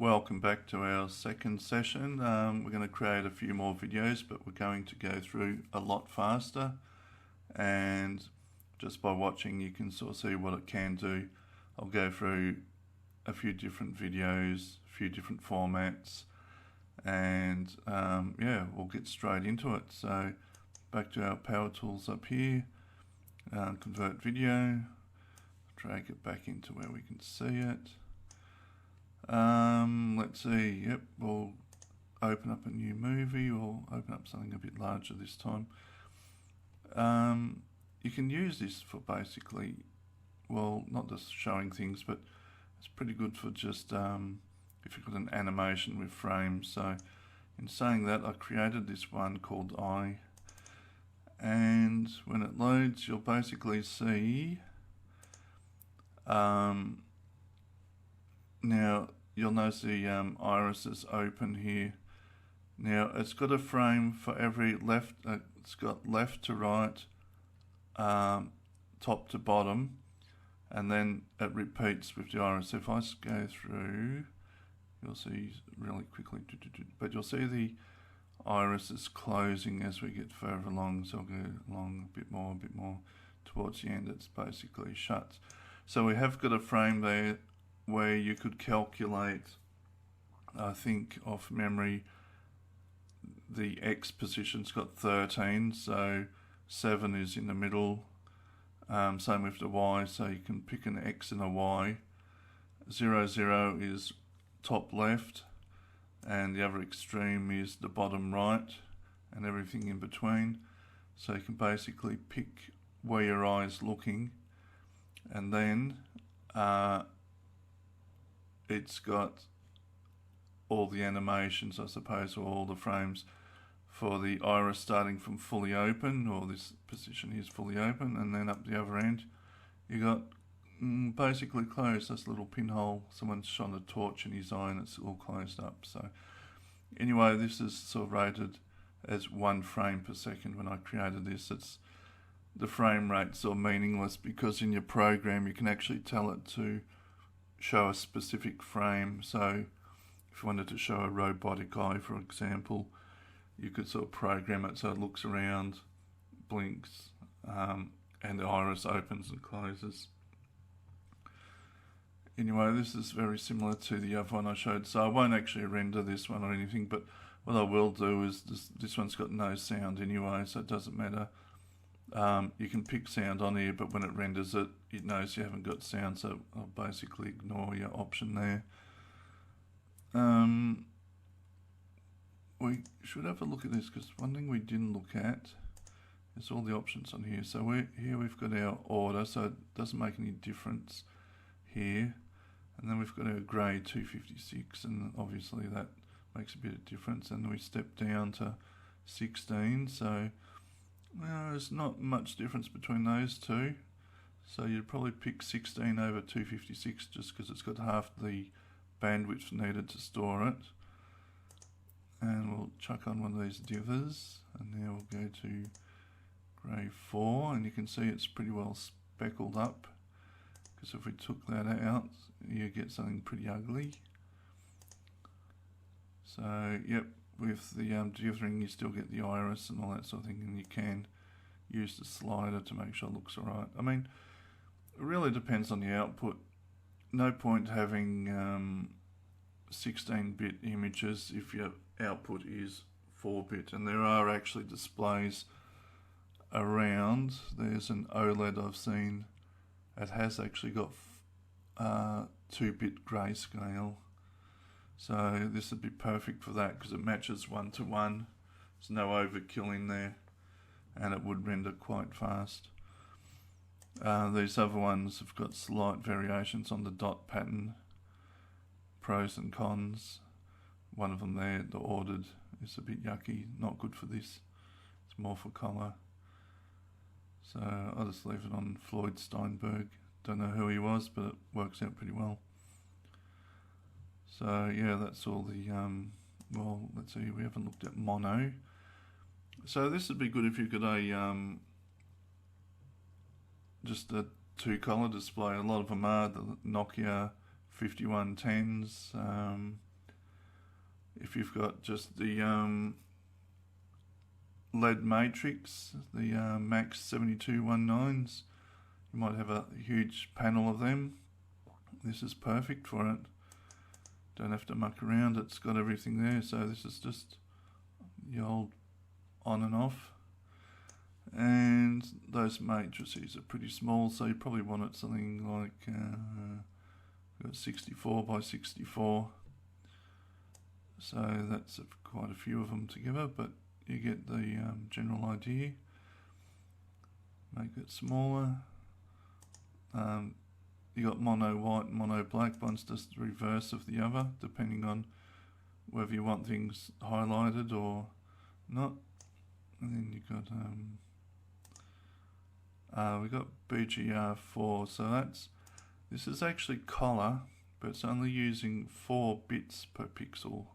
Welcome back to our second session. We're going to create a few more videos, but we're going to go through a lot faster, and just by watching you can sort of see what it can do. I'll go through a few different videos, a few different formats, and yeah, we'll get straight into it. So back to our power tools up here, convert video, drag it back into where we can see it. Let's see, yep, we'll open up a new movie, or open up something a bit larger this time. You can use this for basically, well, not just showing things, but it's pretty good for just if you've got an animation with frames. So in saying that, I created this one called I, and when it loads you'll basically see now you'll notice the iris is open here. Now it's got a frame for every left, it's got left to right, top to bottom, and then it repeats with the iris. If I go through, you'll see really quickly, but you'll see the iris is closing as we get further along, so I'll go along a bit more. Towards the end it's basically shut. So we have got a frame there where you could calculate, I think off memory, the X position's got 13, so 7 is in the middle. Same with the Y, so you can pick an X and a Y. 0, 0 is top left, and the other extreme is the bottom right, and everything in between. So you can basically pick where your eye is looking, and then it's got all the animations, I suppose, or all the frames for the iris starting from fully open, or this position here is fully open, and then up the other end you got basically closed. This little pinhole, someone's shone a torch in his eye and it's all closed up. So anyway, this is sort of rated as 1 frame per second. When I created this, it's the frame rates are meaningless, because in your program you can actually tell it to show a specific frame. So if you wanted to show a robotic eye, for example, you could sort of program it so it looks around, blinks, and the iris opens and closes. Anyway, this is very similar to the other one I showed, so I won't actually render this one or anything, but what I will do is this one's got no sound anyway, so it doesn't matter. You can pick sound on here, but when it renders it, it knows you haven't got sound, so I'll basically ignore your option there. We should have a look at this, because one thing we didn't look at is all the options on here. So here we've got our order, so it doesn't make any difference here. And then we've got our grade 256, and obviously that makes a bit of difference. And we step down to 16, so there's not much difference between those two. So you'd probably pick 16 over 256 just because it's got half the bandwidth needed to store it. And we'll chuck on one of these divers, and now we'll go to grade 4, and you can see it's pretty well speckled up, because if we took that out you get something pretty ugly. So yep, with the dithering you still get the iris and all that sort of thing, and you can use the slider to make sure it looks alright. I mean, it really depends on the output. No point having 16-bit images if your output is 4-bit, and there are actually displays around. There's an OLED I've seen, it has actually got 2-bit grayscale, so this would be perfect for that because it matches 1-to-1. There's no overkill in there, and it would render quite fast. These other ones have got slight variations on the dot pattern, pros and cons. One of them there, the ordered, is a bit yucky, not good for this. It's more for colour. So I'll just leave it on Floyd Steinberg. Don't know who he was, but it works out pretty well. So yeah, that's all the, well, let's see, we haven't looked at mono. So this would be good if you've got a, just a 2-colour display. A lot of them are the Nokia 5110s. If you've got just the lead matrix, the Max 7219s, you might have a huge panel of them. This is perfect for it. Don't have to muck around, it's got everything there. So this is just the old on and off. And those matrices are pretty small, so you probably want it something like 64 by 64. So that's quite a few of them together, but you get the general idea. Make it smaller. You got mono white and mono black. One's just the reverse of the other, depending on whether you want things highlighted or not. And then you got we got BGR4. So this is actually color, but it's only using 4 bits per pixel,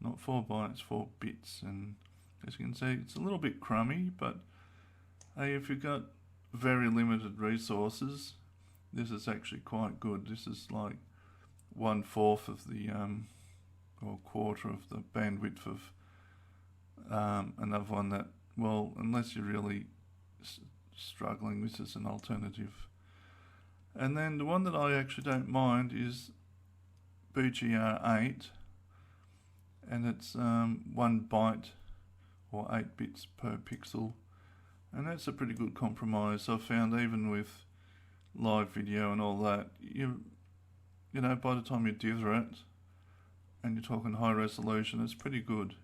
not 4 bytes, 4 bits. And as you can see, it's a little bit crummy, but hey, if you've got very limited resources, this is actually quite good. This is like 1/4 of the or quarter of the bandwidth of another one that, well, unless you're really struggling, this is an alternative. And then the one that I actually don't mind is BGR8, and it's 1 byte or 8 bits per pixel, and that's a pretty good compromise. I've found even with live video and all that, you know, by the time you dither it and you're talking high resolution, it's pretty good.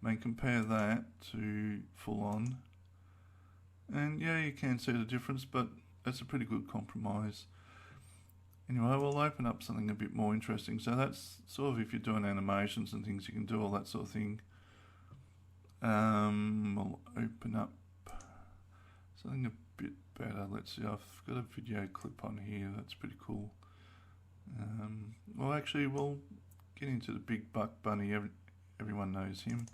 I mean, compare that to full on, and yeah, you can see the difference, but it's a pretty good compromise. Anyway, we'll open up something a bit more interesting. So that's sort of if you're doing animations and things, you can do all that sort of thing. We'll open up something a bit better. Let's see, I've got a video clip on here, that's pretty cool. Well, actually, we'll get into the Big Buck Bunny. Everyone knows him.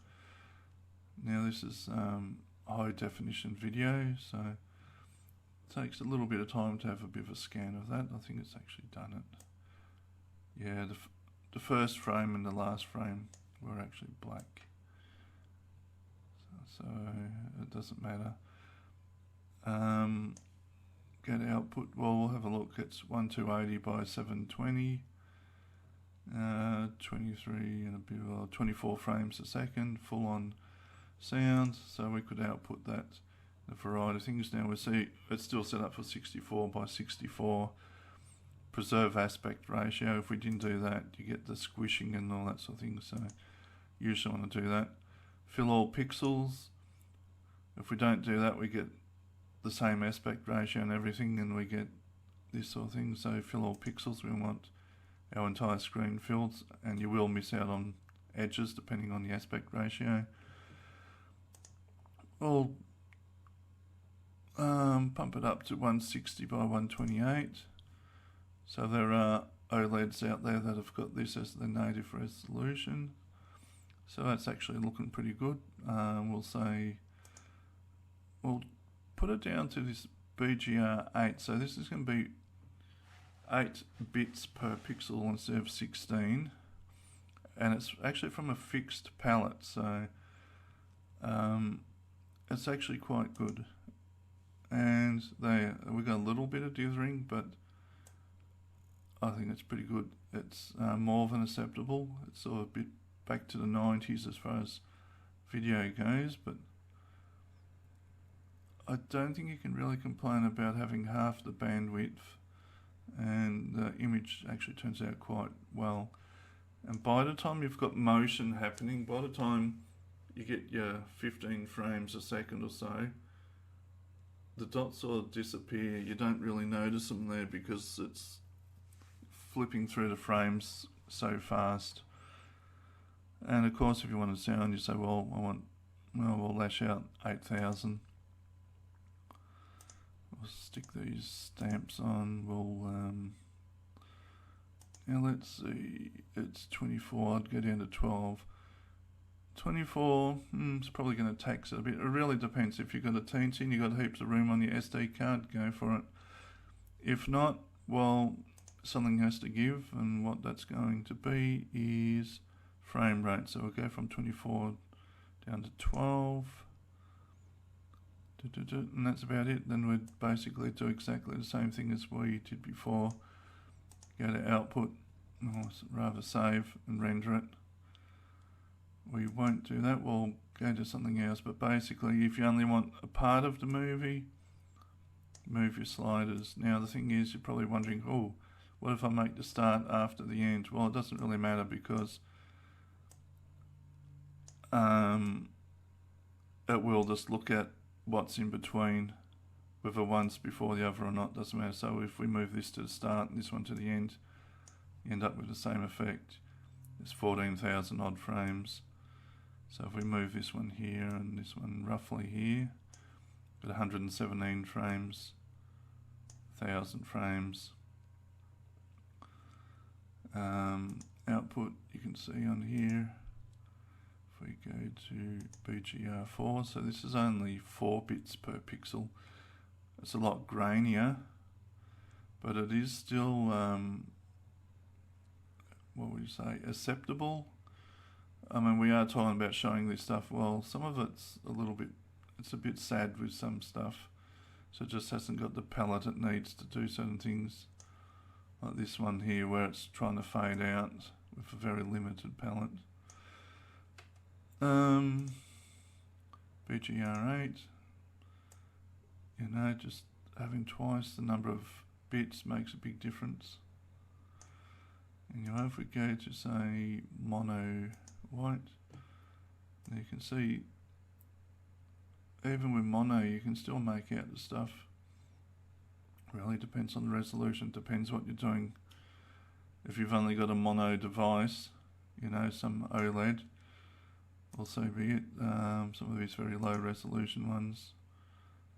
Now this is high definition video, so it takes a little bit of time to have a bit of a scan of that. I think it's actually done it. Yeah, the first frame and the last frame were actually black, so it doesn't matter. Get output, well, we'll have a look. It's 1280 by 720, 23 and a bit, 24 frames a second, full on sound. So we could output that in a variety of things. Now we see it's still set up for 64 by 64. Preserve aspect ratio. If we didn't do that, you get the squishing and all that sort of thing. So you usually want to do that. Fill all pixels. If we don't do that, we get the same aspect ratio and everything, and we get this sort of thing. So fill all pixels. We want our entire screen filled, and you will miss out on edges depending on the aspect ratio. We'll pump it up to 160 by 128. So there are OLEDs out there that have got this as the native resolution. So that's actually looking pretty good. We'll put it down to this BGR8. So this is going to be 8 bits per pixel instead of 16. And it's actually from a fixed palette. So it's actually quite good. And we got a little bit of dithering, but I think it's pretty good. It's more than acceptable. It's sort of a bit back to the 90s as far as video goes, but I don't think you can really complain about having half the bandwidth, and the image actually turns out quite well. And by the time you've got motion happening, by the time you get your 15 frames a second or so, the dots sort of disappear. You don't really notice them there because it's flipping through the frames so fast. And of course, if you want a sound, you say, well, we'll lash out 8,000. We'll stick these stamps on. Now let's see, it's 24, I'd go down to 12. 24, it's probably going to tax it a bit. It really depends. If you've got a teensy and you've got heaps of room on your SD card, go for it. If not, well, something has to give, and what that's going to be is frame rate. So we'll go from 24 down to 12. And that's about it. Then we'd basically do exactly the same thing as we did before. Go to output, or rather save and render it. We won't do that, we'll go to something else, but basically if you only want a part of the movie, move your sliders. Now the thing is, you're probably wondering, oh, what if I make the start after the end? Well, it doesn't really matter, because it will just look at what's in between, whether one's before the other or not, doesn't matter. So if we move this to the start and this one to the end, you end up with the same effect. There's 14,000 odd frames. So if we move this one here and this one roughly here, got 117 frames, 1,000 frames. Output, you can see on here, if we go to BGR4, so this is only 4 bits per pixel. It's a lot grainier, but it is still, what would you say, acceptable? I mean, we are talking about showing this stuff. Well, some of it's a bit sad with some stuff. So it just hasn't got the palette it needs to do certain things. Like this one here, where it's trying to fade out with a very limited palette. BGR8, you know, just having twice the number of bits makes a big difference. And you know, if we go to say mono white, you can see even with mono you can still make out the stuff. Really depends on the resolution, depends what you're doing. If you've only got a mono device, you know, some OLED will so be it. Some of these very low resolution ones,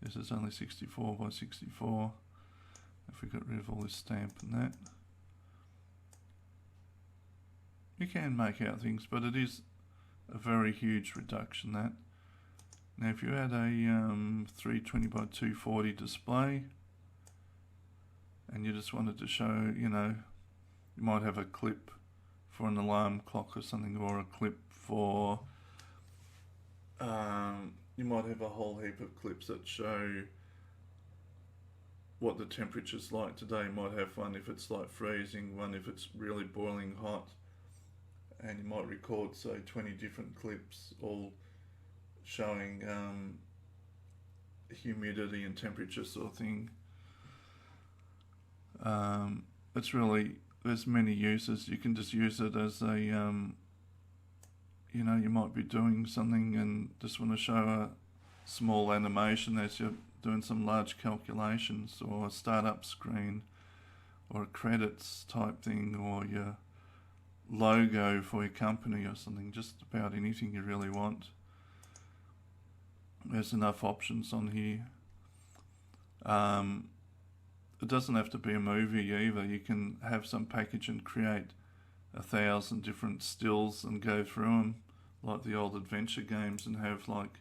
this is only 64 by 64. If we got rid of all this stamp and that, you can make out things, but it is a very huge reduction, that. Now if you had a 320 by 240 display and you just wanted to show, you know, you might have a clip for an alarm clock or something, or a clip for, you might have a whole heap of clips that show what the temperature's like today. You might have one if it's like freezing, one if it's really boiling hot, and you might record, say, 20 different clips all showing humidity and temperature sort of thing. It's really, there's many uses. You can just use it as a, you know, you might be doing something and just want to show a small animation as you're doing some large calculations, or a startup screen, or a credits type thing, or your logo for your company or something, just about anything you really want. There's enough options on here. It doesn't have to be a movie either. You can have some package and create 1,000 different stills and go through them like the old adventure games, and have like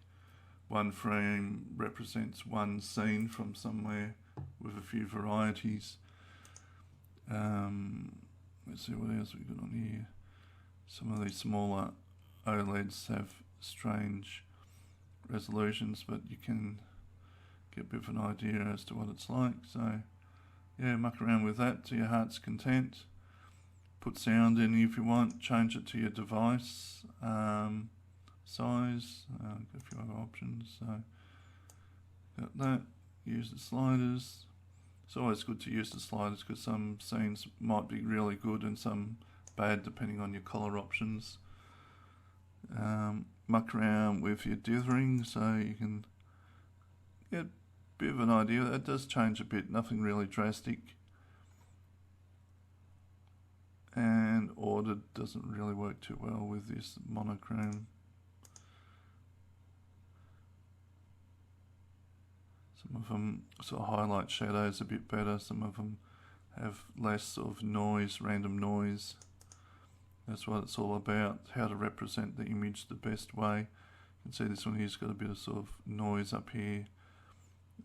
one frame represents one scene from somewhere with a few varieties. Let's see what else we've got on here. Some of these smaller OLEDs have strange resolutions, but you can get a bit of an idea as to what it's like. So yeah, muck around with that to your heart's content. Put sound in if you want, change it to your device size, got a few other options. So got that, use the sliders. It's always good to use the sliders because some scenes might be really good and some bad depending on your color options. Muck around with your dithering so you can get a bit of an idea. It does change a bit, nothing really drastic. And ordered doesn't really work too well with this monochrome. Some of them sort of highlight shadows a bit better, some of them have less sort of noise, random noise. That's what it's all about, how to represent the image the best way. You can see this one here's got a bit of sort of noise up here.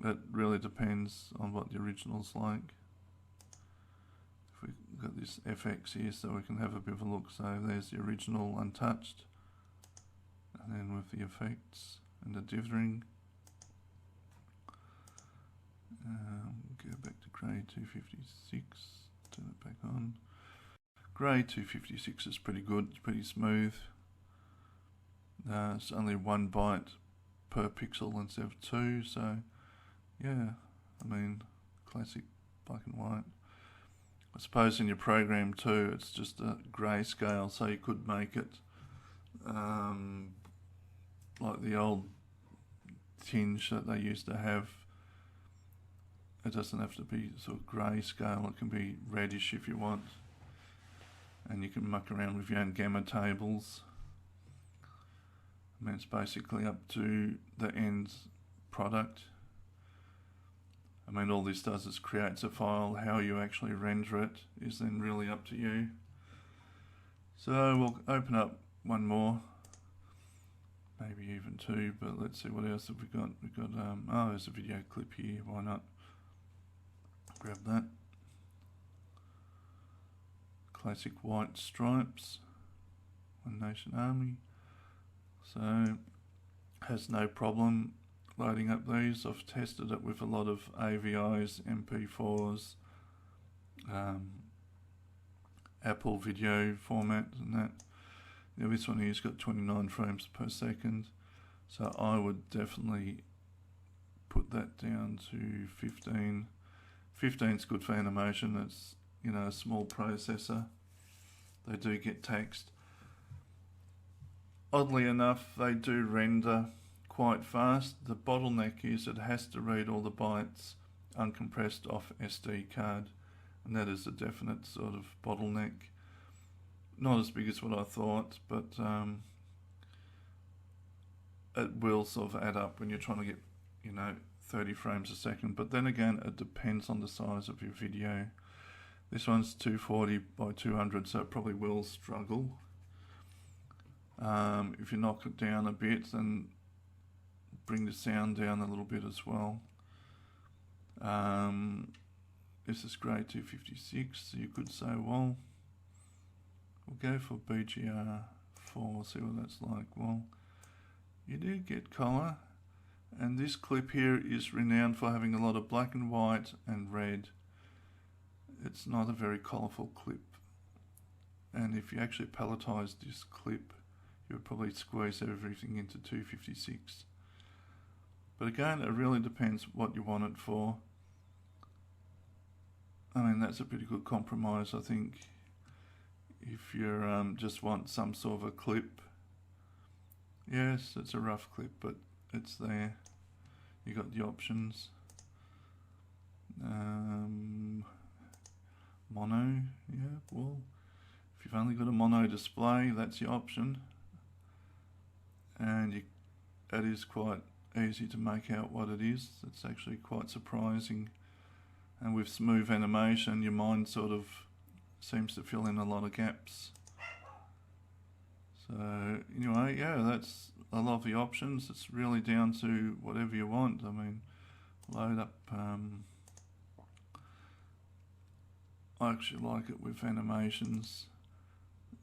That really depends on what the original's like. If we got this FX here so we can have a bit of a look. So there's the original untouched, and then with the effects and the dithering. Go back to grey 256, turn it back on. Grey 256 is pretty good, it's pretty smooth. It's only 1 byte per pixel instead of 2, so yeah, I mean, classic black and white. I suppose in your program too, it's just a grayscale, so you could make it like the old tinge that they used to have. It doesn't have to be sort of grayscale, it can be reddish if you want. And you can muck around with your own gamma tables. I mean, it's basically up to the end product. I mean, all this does is creates a file. How you actually render it is then really up to you. So we'll open up one more, maybe even 2, but let's see what else have we got. We've got, oh, there's a video clip here, why not? Grab that. Classic white stripes, One Nation Army. So, has no problem loading up these. I've tested it with a lot of AVIs, MP4s, Apple video format and that. Now this one here's got 29 frames per second, so I would definitely put that down to 15. 15's good for animation. It's, you know, a small processor. They do get taxed. Oddly enough, they do render quite fast. The bottleneck is it has to read all the bytes uncompressed off SD card, and that is a definite sort of bottleneck. Not as big as what I thought, but it will sort of add up when you're trying to get, you know, 30 frames a second. But then again, it depends on the size of your video. This one's 240 by 200, so it probably will struggle. If you knock it down a bit, then bring the sound down a little bit as well. This is grey 256, so you could say, well, we'll go for BGR4, see what that's like. Well, you do get colour, and this clip here is renowned for having a lot of black and white and red. It's not a very colourful clip, and if you actually palletise this clip, you would probably squeeze everything into 256. But again, it really depends what you want it for. I mean, that's a pretty good compromise, I think. If you just want some sort of a clip, yes, it's a rough clip, but it's there. You got the options. Mono, yeah, well, if you've only got a mono display, that's your option. And it is quite easy to make out what it is. It's actually quite surprising. And with smooth animation, your mind sort of seems to fill in a lot of gaps. So anyway, yeah, that's a lot of the options. It's really down to whatever you want. I mean, load up. I actually like it with animations.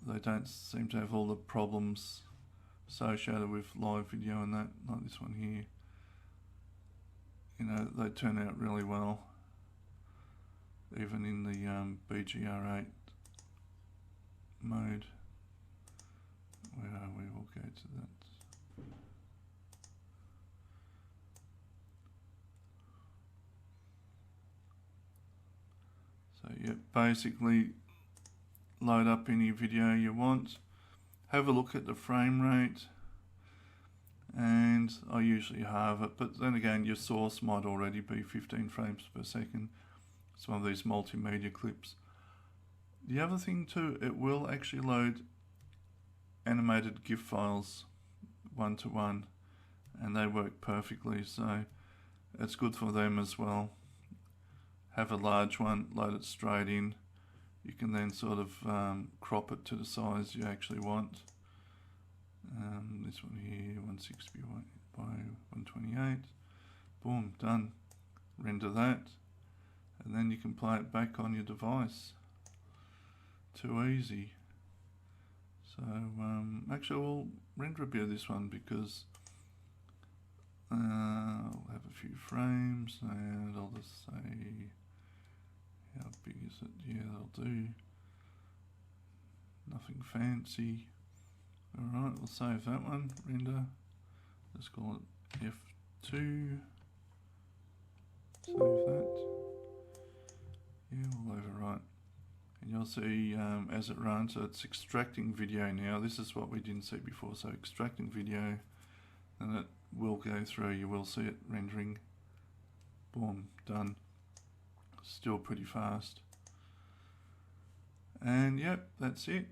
They don't seem to have all the problems associated with live video and that, like this one here. You know, they turn out really well, even in the BGR8 mode. Where are we? We'll go to that. So yeah, basically load up any video you want. Have a look at the frame rate, and I usually halve it, but then again your source might already be 15 frames per second. Some of these multimedia clips. The other thing too, it will actually load animated GIF files one-to-one, and they work perfectly, so it's good for them as well. Have a large one, load it straight in. You can then sort of crop it to the size you actually want. This one here, 160 by 128. Boom, done. Render that, and then you can play it back on your device. too easy. So actually we'll render a bit of this one because I'll have a few frames and I'll just say how big is it? Yeah, that'll do. Nothing fancy. Alright, we'll save that one, render. Let's call it F2. Save that. Yeah, we'll overwrite. And you'll see as it runs, so it's extracting video now. This is what we didn't see before, so extracting video, and it will go through, you will see it rendering. Boom, done. Still pretty fast. And yep, that's it.